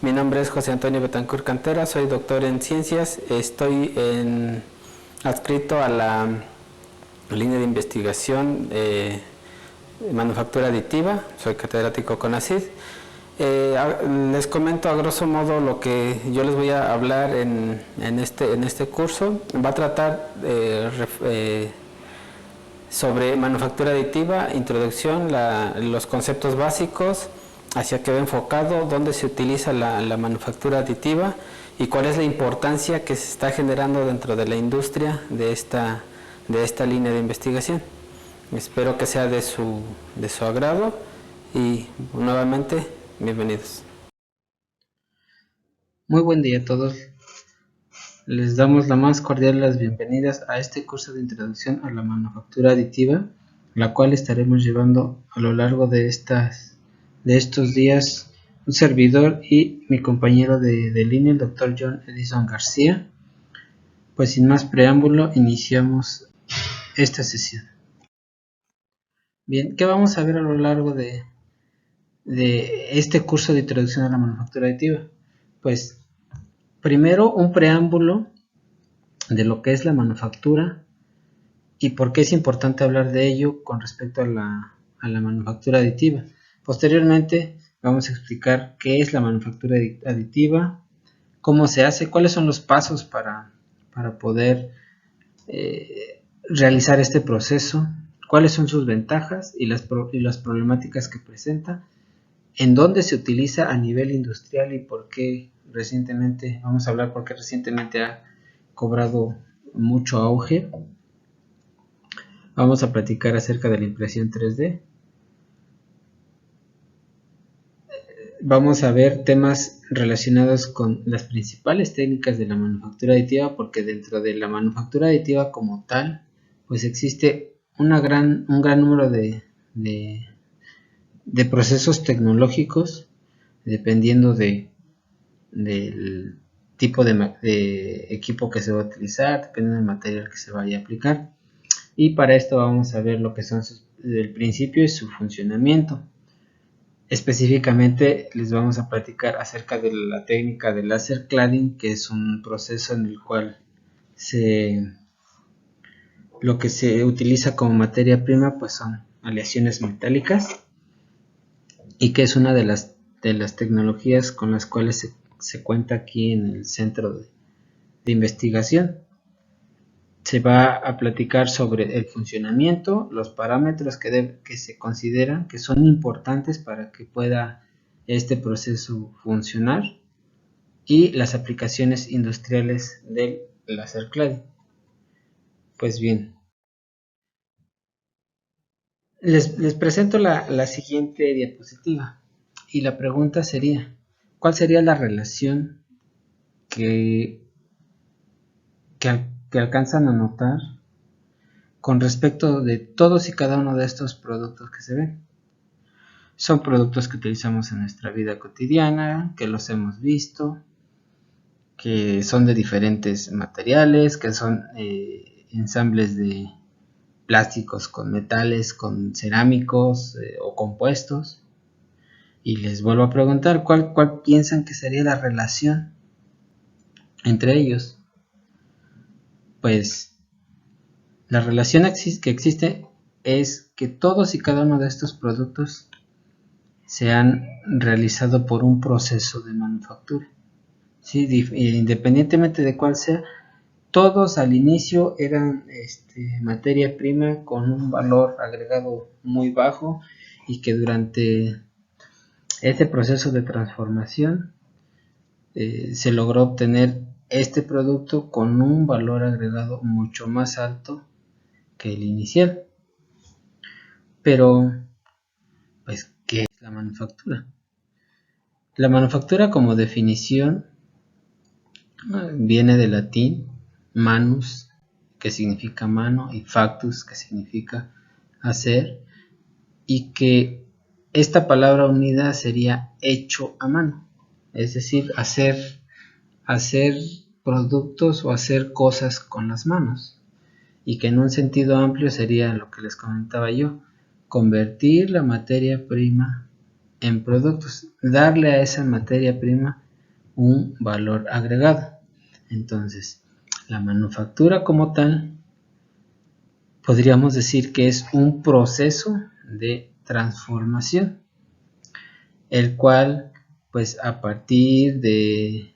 Mi nombre es José Antonio Betancourt Cantera, soy doctor en ciencias, estoy adscrito a la línea de investigación manufactura aditiva, soy catedrático CONACYT. Les comento a grosso modo lo que yo les voy a hablar en este curso. Va a tratar sobre manufactura aditiva, introducción, los conceptos básicos, hacia qué va enfocado, dónde se utiliza la manufactura aditiva y cuál es la importancia que se está generando dentro de la industria de esta línea de investigación. Espero que sea de su agrado y nuevamente bienvenidos. Muy buen día a todos. Les damos la más cordial las bienvenidas a este curso de introducción a la manufactura aditiva, la cual estaremos llevando a lo largo de estos días un servidor y mi compañero de línea, el Dr. John Edison García. Pues sin más preámbulo, iniciamos esta sesión. Bien, ¿qué vamos a ver a lo largo de este curso de introducción a la manufactura aditiva? Pues primero un preámbulo de lo que es la manufactura y por qué es importante hablar de ello con respecto a la manufactura aditiva. Posteriormente vamos a explicar qué es la manufactura aditiva, cómo se hace, cuáles son los pasos para poder realizar este proceso, cuáles son sus ventajas y las problemáticas que presenta, en dónde se utiliza a nivel industrial y por qué recientemente, vamos a hablar por qué recientemente ha cobrado mucho auge. Vamos a platicar acerca de la impresión 3D. Vamos a ver temas relacionados con las principales técnicas de la manufactura aditiva, porque dentro de la manufactura aditiva como tal, pues existe un gran número de procesos tecnológicos, dependiendo del tipo de equipo que se va a utilizar, dependiendo del material que se vaya a aplicar. Y para esto vamos a ver lo que son el principio y su funcionamiento. Específicamente les vamos a platicar acerca de la técnica de láser cladding, que es un proceso en el cual lo que se utiliza como materia prima pues son aleaciones metálicas, y que es una de las tecnologías con las cuales se cuenta aquí en el centro de investigación. Se va a platicar sobre el funcionamiento, los parámetros que se consideran que son importantes para que pueda este proceso funcionar y las aplicaciones industriales del láser cladding. Pues bien, les presento la siguiente diapositiva y la pregunta sería: ¿cuál sería la relación que alcanzan a notar con respecto de todos y cada uno de estos productos que se ven? Son productos que utilizamos en nuestra vida cotidiana, que los hemos visto, que son de diferentes materiales, que son ensambles de plásticos con metales, con cerámicos o compuestos. Y les vuelvo a preguntar, ¿cuál piensan que sería la relación entre ellos? Pues la relación que existe es que todos y cada uno de estos productos se han realizado por un proceso de manufactura. ¿Sí? Independientemente de cuál sea, todos al inicio eran materia prima con un valor agregado muy bajo, y que durante este proceso de transformación se logró obtener este producto con un valor agregado mucho más alto que el inicial. Pero, pues, ¿qué es la manufactura? La manufactura, como definición, viene del latín manus, que significa mano, y factus, que significa hacer, y que esta palabra unida sería hecho a mano, es decir, hacer productos o hacer cosas con las manos, y que en un sentido amplio sería lo que les comentaba yo: convertir la materia prima en productos, darle a esa materia prima un valor agregado. Entonces, la manufactura como tal, podríamos decir que es un proceso de transformación, el cual, pues a partir de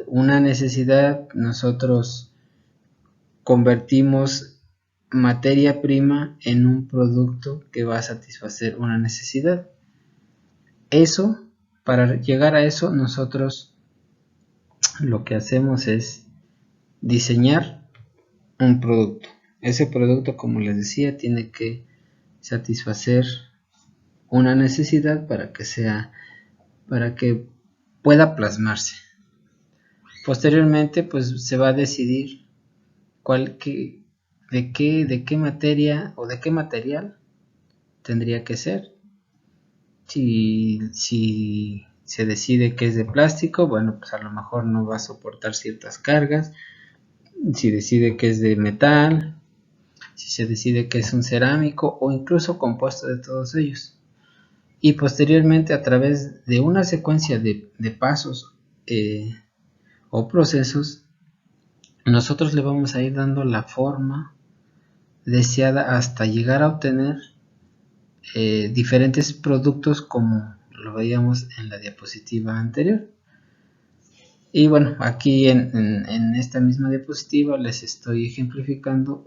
una necesidad, nosotros convertimos materia prima en un producto que va a satisfacer una necesidad. Eso, para llegar a eso, nosotros lo que hacemos es diseñar un producto. Ese producto, como les decía, tiene que satisfacer una necesidad para que pueda plasmarse. Posteriormente, pues se va a decidir de qué materia o de qué material tendría que ser. Si se decide que es de plástico, bueno, pues a lo mejor no va a soportar ciertas cargas. Si decide que es de metal, si se decide que es un cerámico o incluso compuesto de todos ellos. Y posteriormente, a través de una secuencia de pasos o procesos, nosotros le vamos a ir dando la forma deseada hasta llegar a obtener diferentes productos, como lo veíamos en la diapositiva anterior. Y bueno, aquí en esta misma diapositiva les estoy ejemplificando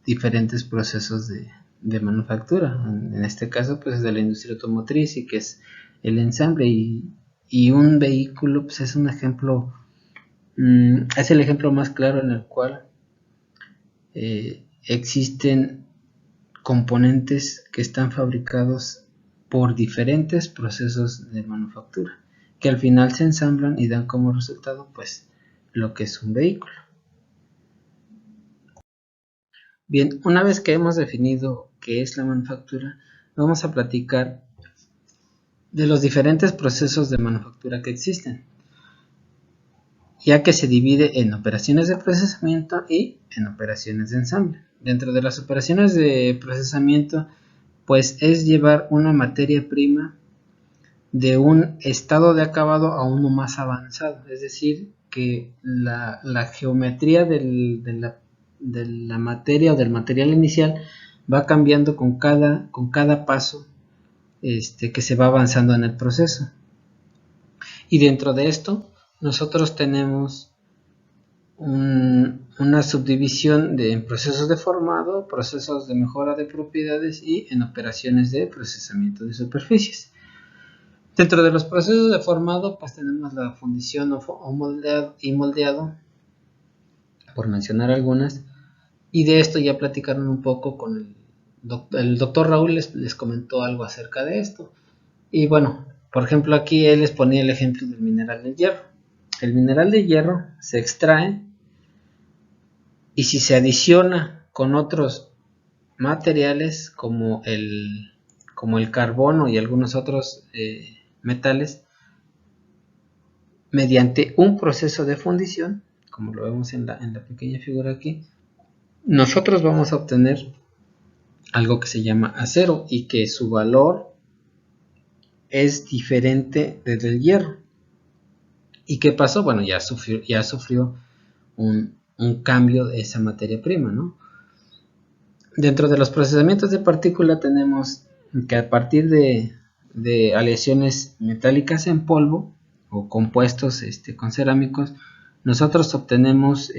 diferentes procesos de manufactura. En este caso, pues es de la industria automotriz, y que es el ensamble, y un vehículo pues es un ejemplo, es el ejemplo más claro en el cual existen componentes que están fabricados por diferentes procesos de manufactura, que al final se ensamblan y dan como resultado pues lo que es un vehículo. Bien, una vez que hemos definido qué es la manufactura, vamos a platicar de los diferentes procesos de manufactura que existen, ya que se divide en operaciones de procesamiento y en operaciones de ensamble. Dentro de las operaciones de procesamiento, pues es llevar una materia prima de un estado de acabado a uno más avanzado, es decir, que la geometría de la materia o del material inicial va cambiando con cada paso que se va avanzando en el proceso. Y dentro de esto, nosotros tenemos una subdivisión en procesos de formado, procesos de mejora de propiedades y en operaciones de procesamiento de superficies. Dentro de los procesos de formado, pues tenemos la fundición o moldeado, por mencionar algunas, y de esto ya platicaron un poco con el doctor Raúl, les comentó algo acerca de esto. Y bueno, por ejemplo, aquí él les ponía el ejemplo del mineral de hierro. El mineral de hierro se extrae, y si se adiciona con otros materiales como el carbono y algunos otros metales, mediante un proceso de fundición, como lo vemos en la pequeña figura aquí, nosotros vamos a obtener algo que se llama acero, y que su valor es diferente del hierro. ¿Y qué pasó? Bueno, ya sufrió un cambio de esa materia prima, ¿no? Dentro de los procesamientos de partícula tenemos que a partir de aleaciones metálicas en polvo o compuestos con cerámicos, nosotros obtenemos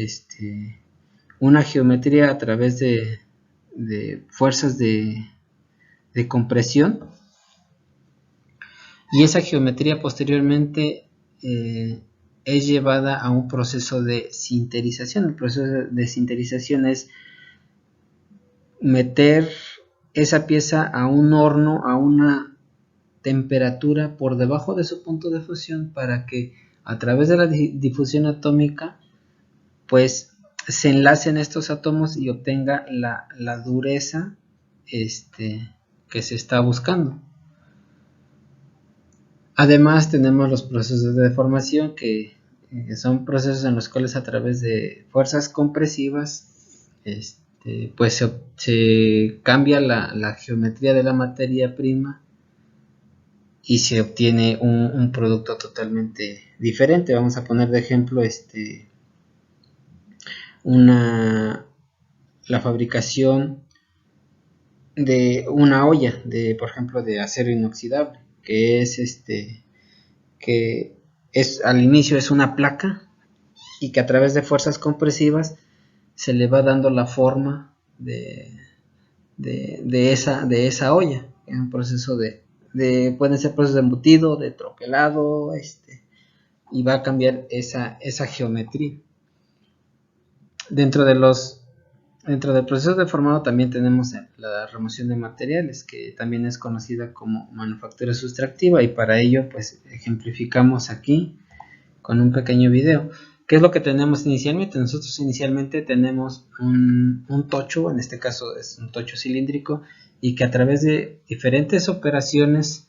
una geometría a través de fuerzas de compresión, y esa geometría posteriormente es llevada a un proceso de sinterización. El proceso de sinterización es meter esa pieza a un horno a una temperatura por debajo de su punto de fusión, para que a través de la difusión atómica pues se enlacen estos átomos y obtenga la dureza que se está buscando. Además tenemos los procesos de deformación, que son procesos en los cuales a través de fuerzas compresivas pues se cambia la geometría de la materia prima, y se obtiene un producto totalmente diferente. Vamos a poner de ejemplo la fabricación de una olla por ejemplo, de acero inoxidable, que es al inicio es una placa y que a través de fuerzas compresivas se le va dando la forma de esa olla. Es un proceso pueden ser procesos de embutido, de troquelado, y va a cambiar esa geometría. Dentro del proceso de formado también tenemos la remoción de materiales, que también es conocida como manufactura sustractiva, y para ello pues ejemplificamos aquí con un pequeño video. ¿Qué es lo que tenemos inicialmente? Nosotros inicialmente tenemos un tocho, en este caso es un tocho cilíndrico, y que a través de diferentes operaciones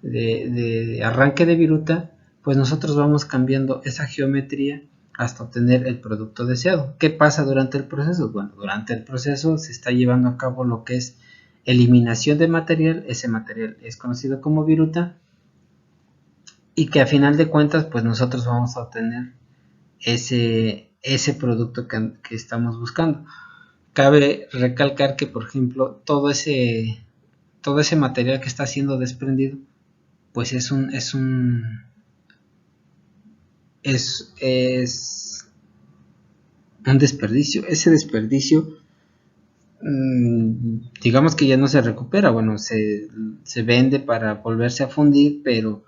de arranque de viruta, pues nosotros vamos cambiando esa geometría hasta obtener el producto deseado. ¿Qué pasa durante el proceso? Bueno, durante el proceso se está llevando a cabo lo que es eliminación de material. Ese material es conocido como viruta, y que a final de cuentas pues nosotros vamos a obtener ese producto que estamos buscando. Cabe recalcar que, por ejemplo, todo ese material que está siendo desprendido pues es un desperdicio. Ese desperdicio, digamos que ya no se recupera. Bueno, se vende para volverse a fundir, pero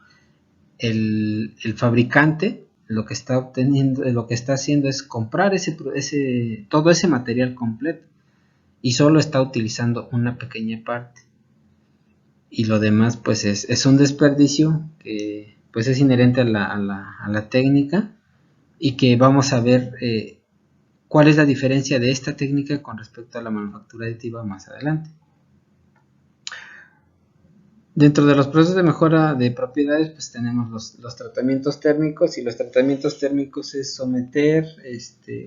el fabricante lo que está obteniendo, lo que está haciendo es comprar todo ese material completo, y solo está utilizando una pequeña parte, y lo demás pues es un desperdicio que pues es inherente a la técnica, y que vamos a ver cuál es la diferencia de esta técnica con respecto a la manufactura aditiva más adelante. Dentro de los procesos de mejora de propiedades pues tenemos los tratamientos térmicos, y los tratamientos térmicos es someter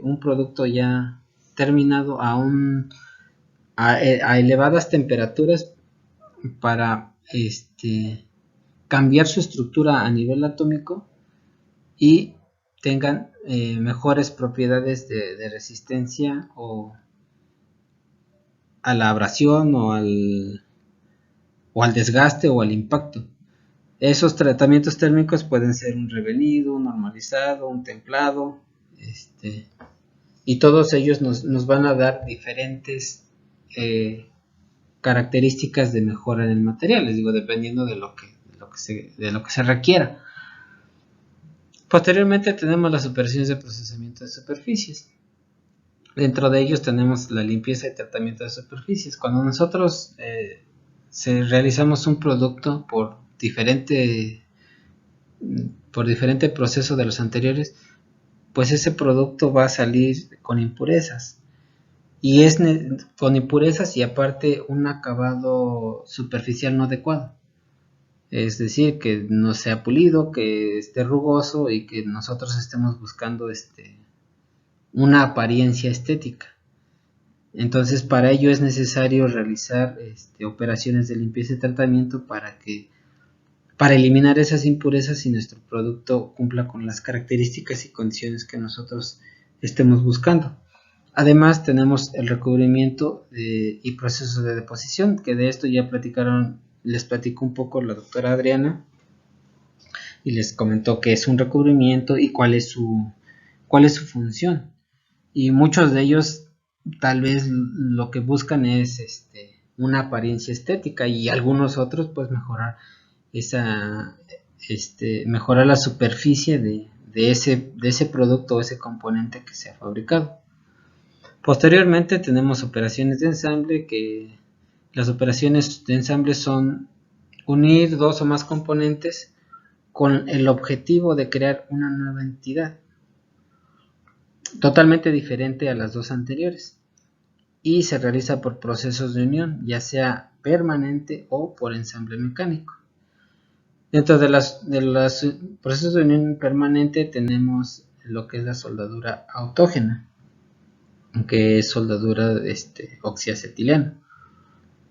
un producto ya terminado a elevadas temperaturas para cambiar su estructura a nivel atómico y tengan mejores propiedades de resistencia a la abrasión o al desgaste o al impacto. Esos tratamientos térmicos pueden ser un revenido, un normalizado, un templado, y todos ellos nos van a dar diferentes características de mejora en el material, les digo, dependiendo de lo que se requiera. Posteriormente tenemos las operaciones de procesamiento de superficies. Dentro de ellos tenemos la limpieza y tratamiento de superficies. Cuando nosotros realizamos un producto por diferente proceso de los anteriores, pues ese producto va a salir con impurezas, y con impurezas y aparte un acabado superficial no adecuado. Es decir, que no sea pulido, que esté rugoso, y que nosotros estemos buscando una apariencia estética. Entonces, para ello es necesario realizar operaciones de limpieza y tratamiento para eliminar esas impurezas y nuestro producto cumpla con las características y condiciones que nosotros estemos buscando. Además, tenemos el recubrimiento y procesos de deposición, que de esto ya les platicó un poco la doctora Adriana, y les comentó qué es un recubrimiento y cuál es su función. Y muchos de ellos tal vez lo que buscan es una apariencia estética, y algunos otros pues mejorar mejorar la superficie de ese producto o ese componente que se ha fabricado. Posteriormente tenemos operaciones de ensamble, que las operaciones de ensamble son unir dos o más componentes con el objetivo de crear una nueva entidad totalmente diferente a las dos anteriores, y se realiza por procesos de unión, ya sea permanente o por ensamble mecánico. Dentro de los procesos de unión permanente tenemos lo que es la soldadura autógena, que es soldadura oxiacetileno.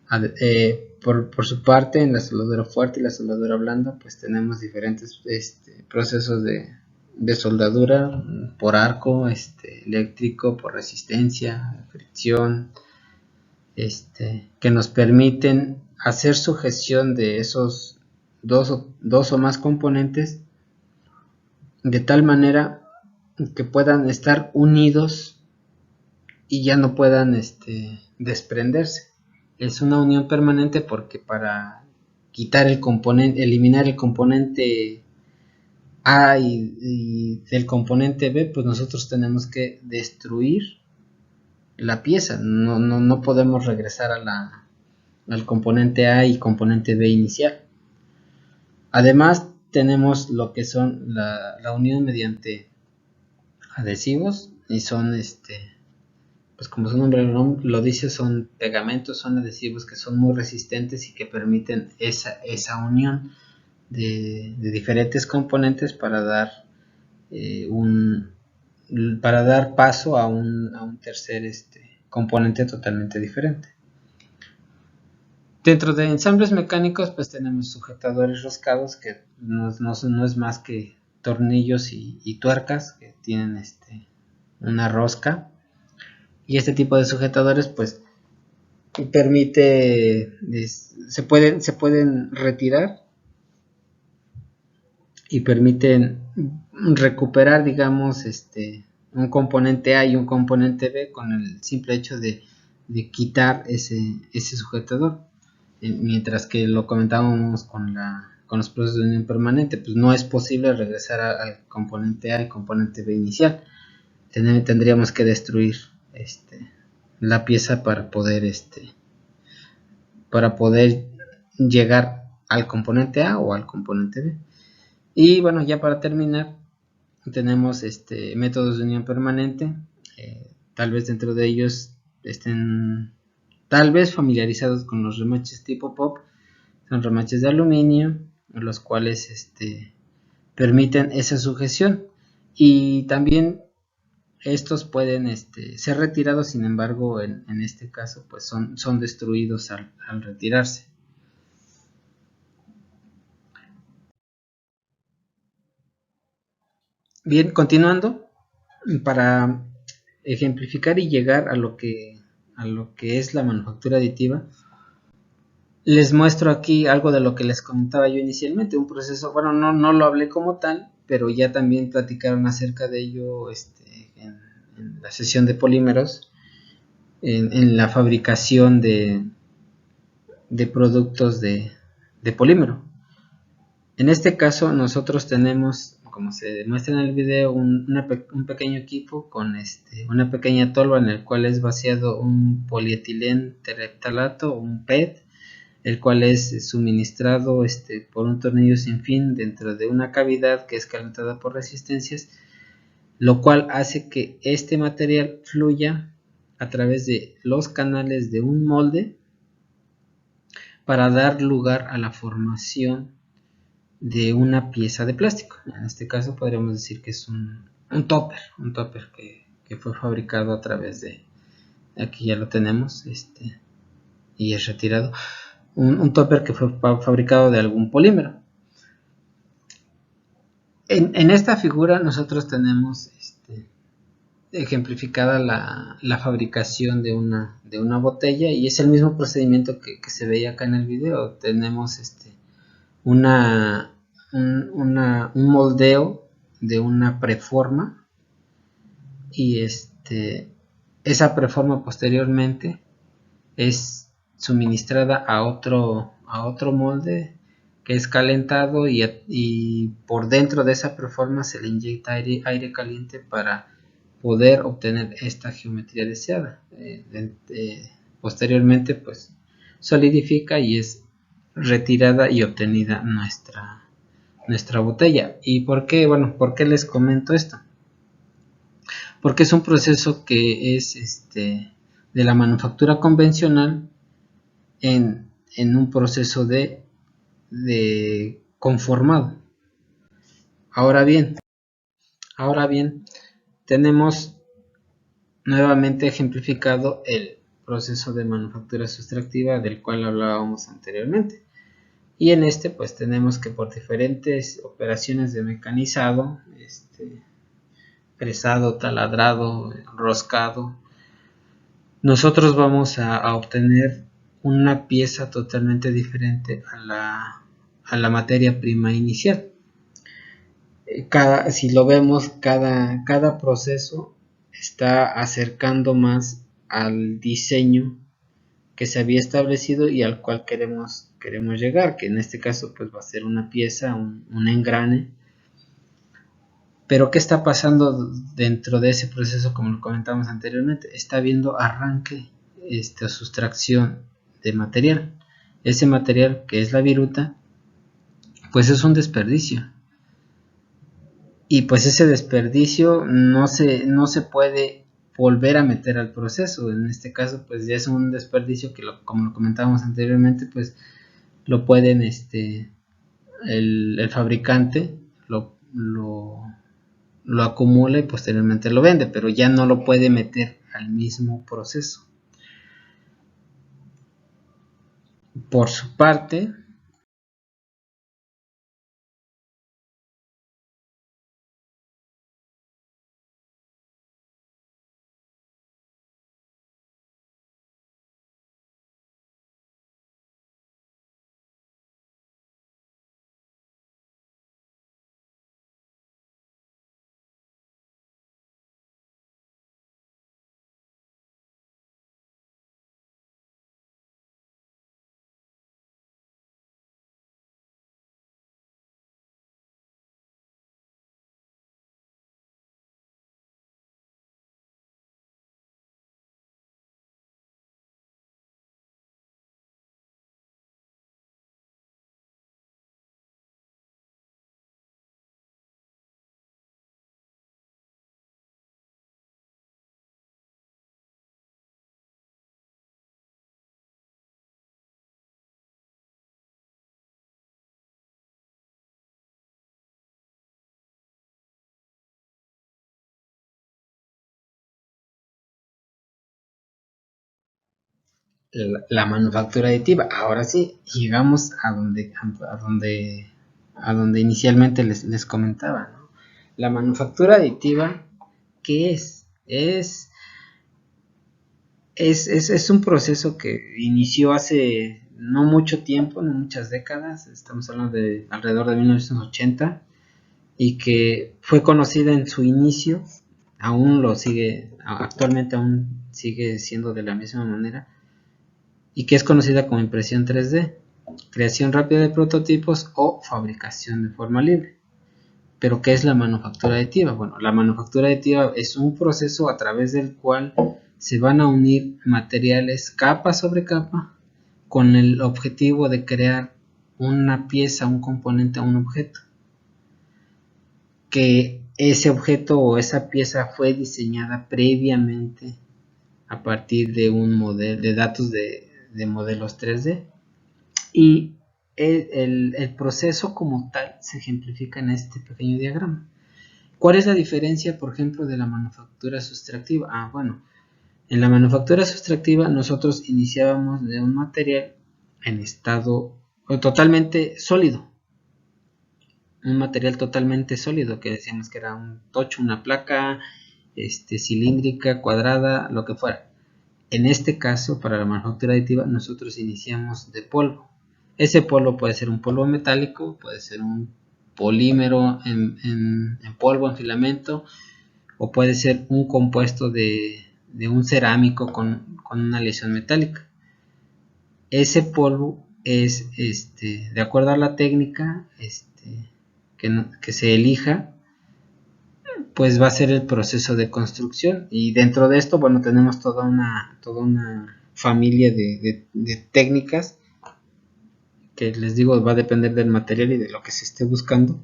Por su parte, en la soldadura fuerte y la soldadura blanda, pues tenemos diferentes procesos de soldadura por arco, eléctrico, por resistencia, fricción, que nos permiten hacer sujeción de esos dos o más componentes de tal manera que puedan estar unidos y ya no puedan desprenderse. Es una unión permanente porque para quitar el componente, eliminar el componente A y del componente B, pues nosotros tenemos que destruir la pieza. No podemos regresar al componente A y componente B inicial. Además tenemos lo que son la unión mediante adhesivos, y son pues como su nombre lo dice, son pegamentos, son adhesivos que son muy resistentes y que permiten esa unión de diferentes componentes para dar para dar paso a un tercer componente totalmente diferente. Dentro de ensambles mecánicos, pues tenemos sujetadores roscados, que no es más que tornillos y tuercas que tienen una rosca. Y este tipo de sujetadores pues permite, se pueden retirar y permiten recuperar, digamos, un componente A y un componente B con el simple hecho de quitar ese sujetador. Mientras que lo comentábamos con los procesos de unión permanente, pues no es posible regresar al componente A y componente B inicial. Tendríamos que destruir la pieza para poder llegar al componente A o al componente B. Y bueno, ya para terminar, tenemos métodos de unión permanente. Tal vez dentro de ellos estén tal vez familiarizados con los remaches tipo POP. Son remaches de aluminio, los cuales permiten esa sujeción, y también estos pueden ser retirados. Sin embargo, en este caso pues son destruidos al retirarse. Bien, continuando, para ejemplificar y llegar a lo que es la manufactura aditiva, les muestro aquí algo de lo que les comentaba yo inicialmente, un proceso, bueno, no lo hablé como tal, pero ya también platicaron acerca de ello en la sesión de polímeros, en la fabricación de productos de polímero. En este caso nosotros tenemos, como se demuestra en el video, un pequeño equipo con una pequeña tolva en el cual es vaciado un polietileno tereptalato, un PET, el cual es suministrado por un tornillo sin fin dentro de una cavidad que es calentada por resistencias, lo cual hace que este material fluya a través de los canales de un molde para dar lugar a la formación de una pieza de plástico. En este caso podríamos decir que es un topper que fue fabricado a través de, aquí ya lo tenemos, y es retirado, un topper que fue fabricado de algún polímero. En esta figura nosotros tenemos ejemplificada la fabricación de una botella, y es el mismo procedimiento que se veía acá en el video. Tenemos un moldeo de una preforma, y esa preforma posteriormente es suministrada a otro molde que es calentado, y por dentro de esa preforma se le inyecta aire caliente para poder obtener esta geometría deseada. Posteriormente pues solidifica y es retirada y obtenida nuestra botella. ¿Y por qué? Bueno, ¿por qué les comento esto? Porque es un proceso que es de la manufactura convencional en un proceso de conformado. Ahora bien, tenemos nuevamente ejemplificado el proceso de manufactura sustractiva del cual hablábamos anteriormente. Y en este pues tenemos que por diferentes operaciones de mecanizado, presado, taladrado, roscado, nosotros vamos a obtener una pieza totalmente diferente a la materia prima inicial. Si lo vemos, cada proceso está acercando más al diseño que se había establecido y al cual queremos llegar, que en este caso pues va a ser una pieza, un engrane. Pero ¿qué está pasando dentro de ese proceso? Como lo comentamos anteriormente, está habiendo arranque o sustracción de material. Ese material, que es la viruta, pues es un desperdicio. Y pues ese desperdicio no se puede volver a meter al proceso. En este caso pues ya es un desperdicio que como lo comentábamos anteriormente, pues lo pueden el fabricante lo acumula y posteriormente lo vende, pero ya no lo puede meter al mismo proceso. Por su parte, la manufactura aditiva. Ahora sí, llegamos a donde inicialmente les comentaba, ¿no? La manufactura aditiva, ¿qué es? Es un proceso que inició hace no mucho tiempo, no muchas décadas, estamos hablando de alrededor de 1980, y que fue conocida en su inicio, actualmente aún sigue siendo de la misma manera, y que es conocida como impresión 3D, creación rápida de prototipos o fabricación de forma libre. Pero ¿qué es la manufactura aditiva? Bueno, la manufactura aditiva es un proceso a través del cual se van a unir materiales capa sobre capa con el objetivo de crear una pieza, un componente, un objeto. Que ese objeto o esa pieza fue diseñada previamente a partir de un modelo de datos de modelos 3D, y el proceso como tal se ejemplifica en este pequeño diagrama. ¿Cuál es la diferencia, por ejemplo, de la manufactura sustractiva? Bueno, en la manufactura sustractiva nosotros iniciábamos de un material en estado totalmente sólido, un material totalmente sólido, que decíamos que era un tocho, una placa cilíndrica, cuadrada, lo que fuera. En este caso, para la manufactura aditiva, nosotros iniciamos de polvo. Ese polvo puede ser un polvo metálico, puede ser un polímero en polvo, en filamento, o puede ser un compuesto de un cerámico con una aleación metálica. Ese polvo es, de acuerdo a la técnica que se elija, pues va a ser el proceso de construcción, y dentro de esto, bueno, tenemos toda una familia de técnicas que les digo va a depender del material y de lo que se esté buscando.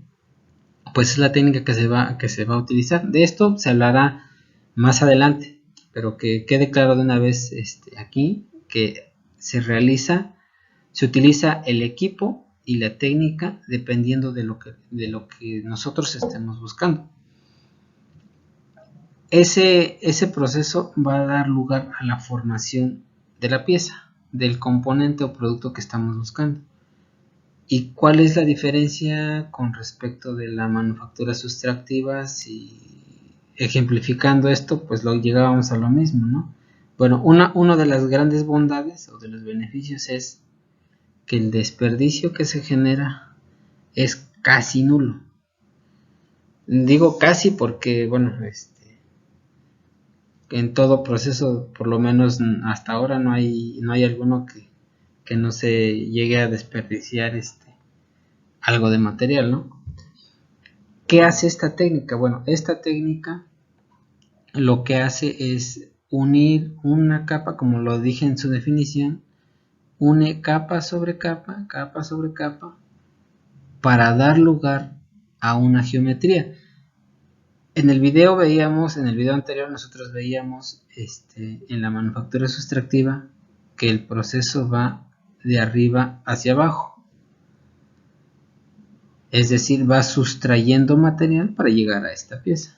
Pues es la técnica que se va a utilizar. De esto se hablará más adelante, pero que quede claro de una vez aquí que se utiliza el equipo y la técnica dependiendo de lo que nosotros estemos buscando. Ese proceso va a dar lugar a la formación la pieza, del componente o producto que estamos buscando. ¿Y cuál es la diferencia con respecto de la manufactura sustractiva? Si ejemplificando esto, pues lo llegábamos a lo mismo, ¿no? Bueno, una de las grandes bondades o de los beneficios es que el desperdicio que se genera es casi nulo. Digo casi porque, bueno, en todo proceso, por lo menos hasta ahora, no hay alguno que no se llegue a desperdiciar algo de material, ¿no? ¿Qué hace esta técnica? Bueno, esta técnica lo que hace es unir una capa, como lo dije en su definición, une capa sobre capa, capa sobre capa, para dar lugar a una geometría. En el video anterior nosotros veíamos en la manufactura sustractiva que el proceso va de arriba hacia abajo. Es decir, va sustrayendo material para llegar a esta pieza.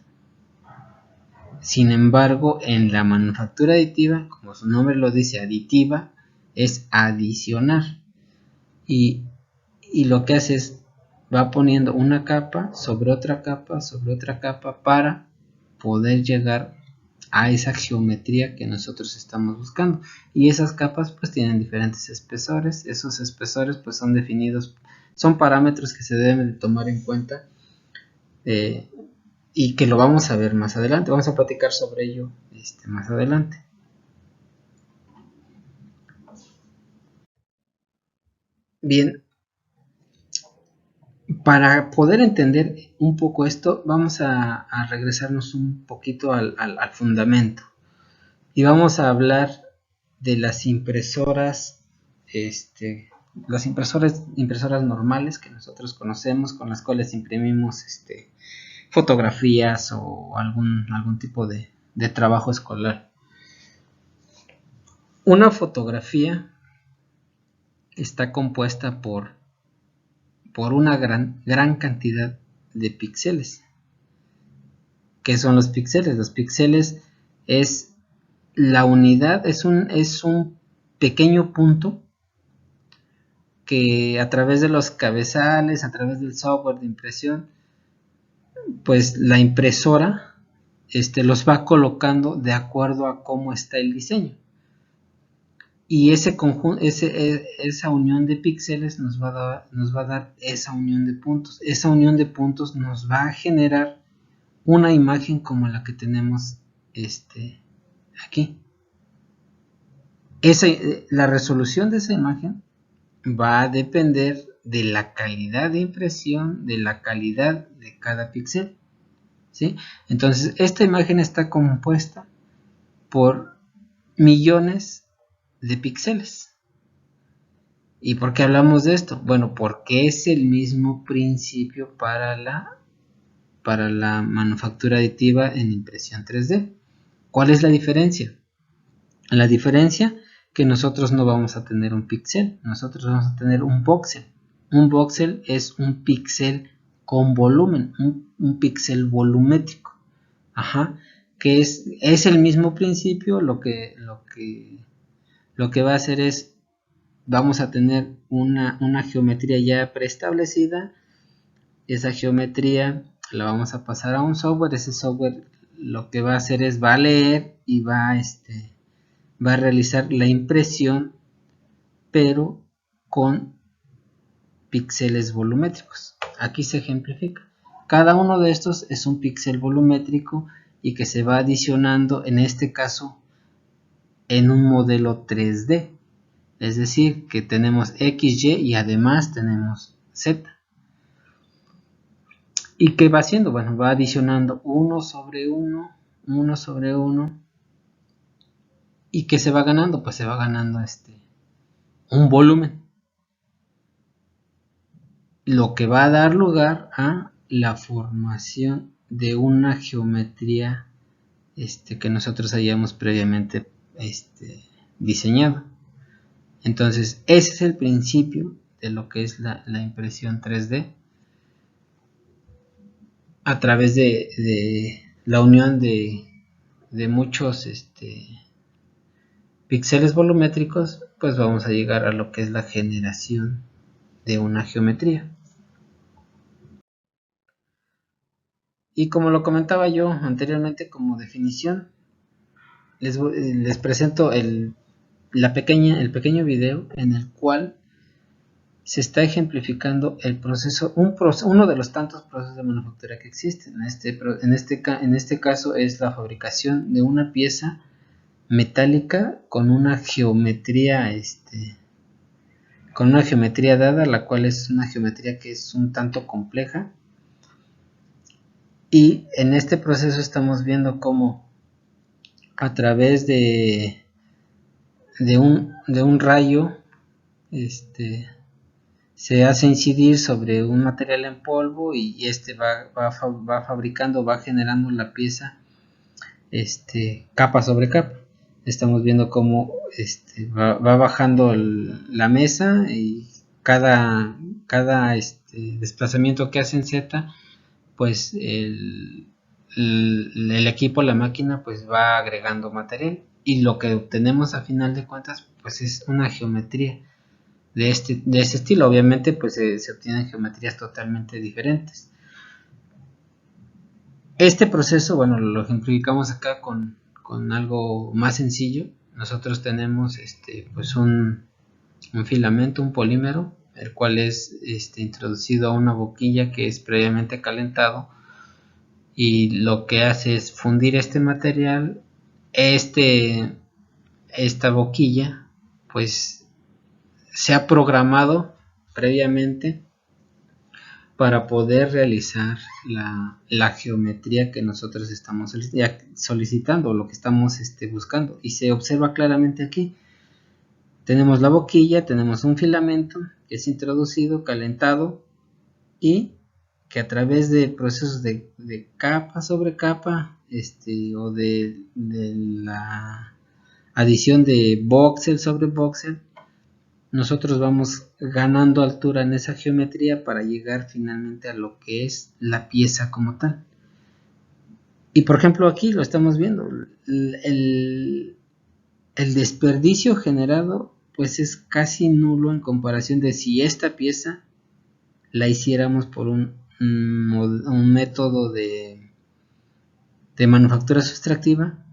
Sin embargo, en la manufactura aditiva, como su nombre lo dice, aditiva, es adicionar. Y lo que hace es, va poniendo una capa sobre otra capa sobre otra capa para poder llegar a esa geometría que nosotros estamos buscando. Y esas capas pues tienen diferentes espesores. Esos espesores pues son definidos, son parámetros que se deben de tomar en cuenta y que lo vamos a ver más adelante. Vamos a platicar sobre ello más adelante. Bien, para poder entender un poco esto, vamos a regresarnos un poquito al fundamento. Y vamos a hablar de las impresoras, las impresoras normales que nosotros conocemos, con las cuales imprimimos fotografías o algún tipo de trabajo escolar. Una fotografía está compuesta por una gran cantidad de píxeles. ¿Qué son los píxeles? Los píxeles es la unidad, es un pequeño punto que a través de los cabezales, a través del software de impresión, pues la impresora los va colocando de acuerdo a cómo está el diseño. Y esa unión de píxeles nos va a dar esa unión de puntos. Esa unión de puntos nos va a generar una imagen como la que tenemos aquí. La resolución de esa imagen va a depender de la calidad de impresión, de la calidad de cada píxel, ¿sí? Entonces esta imagen está compuesta por millones de píxeles. ¿Y por qué hablamos de esto? Bueno, porque es el mismo principio para la manufactura aditiva en impresión 3D. ¿Cuál es la diferencia? La diferencia que nosotros no vamos a tener un píxel, nosotros vamos a tener un voxel. Un voxel es un píxel con volumen, un píxel volumétrico. Que es el mismo principio. Lo que va a hacer es, vamos a tener una geometría ya preestablecida. Esa geometría la vamos a pasar a un software. Ese software lo que va a hacer es, va a leer y va a realizar la impresión, pero con píxeles volumétricos. Aquí se ejemplifica. Cada uno de estos es un píxel volumétrico y que se va adicionando, en este caso, en un modelo 3D. Es decir, que tenemos X, Y y además tenemos Z. ¿Y qué va haciendo? Bueno, va adicionando uno sobre uno. ¿Y qué se va ganando? Pues se va ganando un volumen. Lo que va a dar lugar a la formación de una geometría que nosotros hayamos previamente diseñado. Entonces, ese es el principio de lo que es la impresión 3D. A través de la unión de muchos píxeles volumétricos, pues vamos a llegar a lo que es la generación de una geometría. Y como lo comentaba yo anteriormente como definición, les presento el pequeño video en el cual se está ejemplificando el proceso, uno de los tantos procesos de manufactura que existen. En este caso es la fabricación de una pieza metálica con una geometría dada, la cual es una geometría que es un tanto compleja. Y en este proceso estamos viendo cómo a través de un rayo se hace incidir sobre un material en polvo y va fabricando, va generando la pieza capa sobre capa. Estamos viendo cómo va bajando la mesa y cada desplazamiento que hace en Z, pues el equipo, la máquina, pues va agregando material y lo que obtenemos a final de cuentas pues es una geometría de este estilo. Obviamente pues se obtienen geometrías totalmente diferentes. Este proceso, bueno, lo ejemplificamos acá con algo más sencillo. Nosotros tenemos pues un filamento, un polímero, el cual es introducido a una boquilla que es previamente calentado, y lo que hace es fundir este material. Esta boquilla pues se ha programado previamente para poder realizar la geometría que nosotros estamos solicitando, lo que estamos buscando, y se observa claramente aquí. Tenemos la boquilla, tenemos un filamento que es introducido, calentado, y que a través de procesos de capa sobre capa, o de la adición de voxel sobre voxel, nosotros vamos ganando altura en esa geometría para llegar finalmente a lo que es la pieza como tal. Y por ejemplo aquí lo estamos viendo, el desperdicio generado pues es casi nulo en comparación de si esta pieza la hiciéramos por un método de manufactura sustractiva,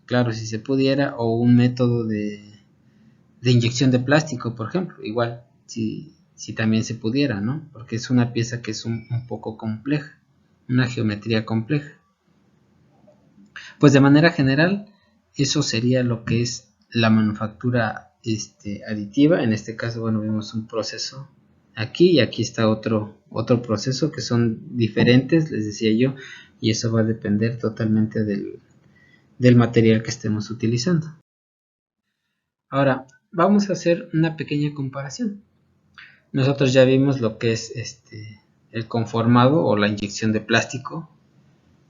claro, si se pudiera, o un método de inyección de plástico, por ejemplo, igual, si también se pudiera, ¿no? Porque es una pieza que es un poco compleja, una geometría compleja. Pues de manera general, eso sería lo que es la manufactura aditiva. En este caso, bueno, vimos un proceso aquí, y aquí está otro proceso, que son diferentes, les decía yo, y eso va a depender totalmente del material que estemos utilizando. Ahora, vamos a hacer una pequeña comparación. Nosotros ya vimos lo que es el conformado o la inyección de plástico,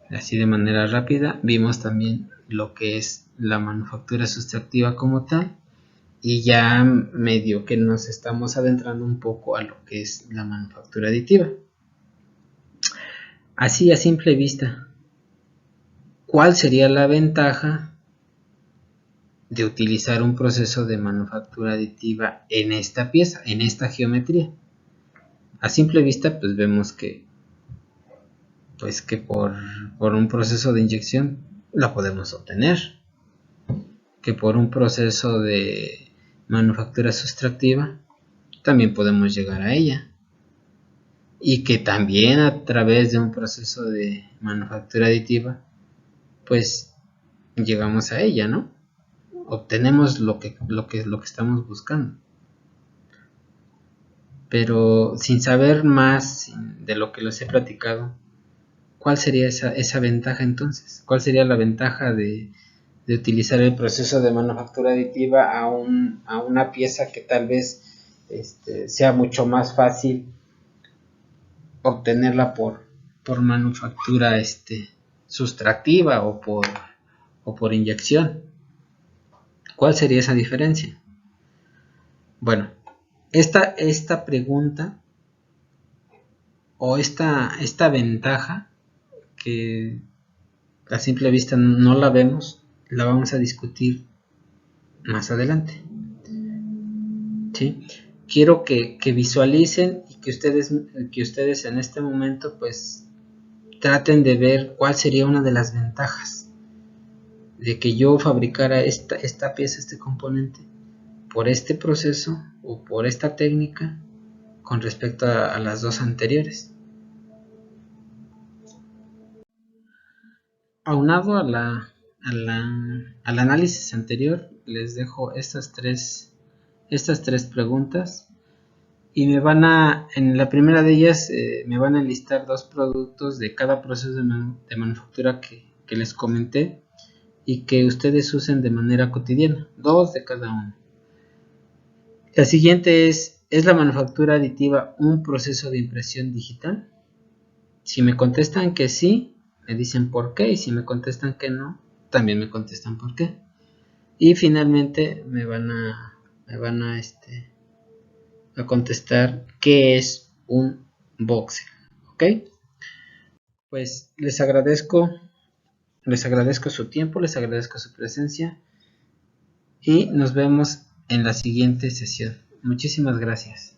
así de manera rápida. Vimos también lo que es la manufactura sustractiva como tal, y ya medio que nos estamos adentrando un poco a lo que es la manufactura aditiva. Así a simple vista, ¿cuál sería la ventaja de utilizar un proceso de manufactura aditiva en esta pieza, en esta geometría? A simple vista pues vemos que por un proceso de inyección la podemos obtener, que por un proceso de manufactura sustractiva también podemos llegar a ella, y que también a través de un proceso de manufactura aditiva pues llegamos a ella, ¿no? Obtenemos lo que estamos buscando. Pero sin saber más de lo que les he platicado, ¿cuál sería esa ventaja entonces? ¿Cuál sería la ventaja de utilizar el proceso de manufactura aditiva a una pieza que tal vez sea mucho más fácil obtenerla por manufactura sustractiva o por inyección? ¿Cuál sería esa diferencia? Bueno, esta pregunta o esta ventaja, que a simple vista no la vemos, la vamos a discutir más adelante. ¿Sí? Quiero que visualicen y que ustedes en este momento pues traten de ver cuál sería una de las ventajas de que yo fabricara esta pieza, este componente, por este proceso o por esta técnica con respecto a las dos anteriores. Aunado al análisis anterior, les dejo estas tres preguntas y en la primera de ellas me van a enlistar dos productos de cada proceso de manufactura que les comenté y que ustedes usen de manera cotidiana, dos de cada uno. La siguiente ¿es la manufactura aditiva un proceso de impresión digital? Si me contestan que sí, me dicen por qué, y si me contestan que no, también me contestan por qué. Y finalmente me van a contestar qué es un voxel. ¿Ok? Pues les agradezco su tiempo, les agradezco su presencia y nos vemos en la siguiente sesión. Muchísimas gracias.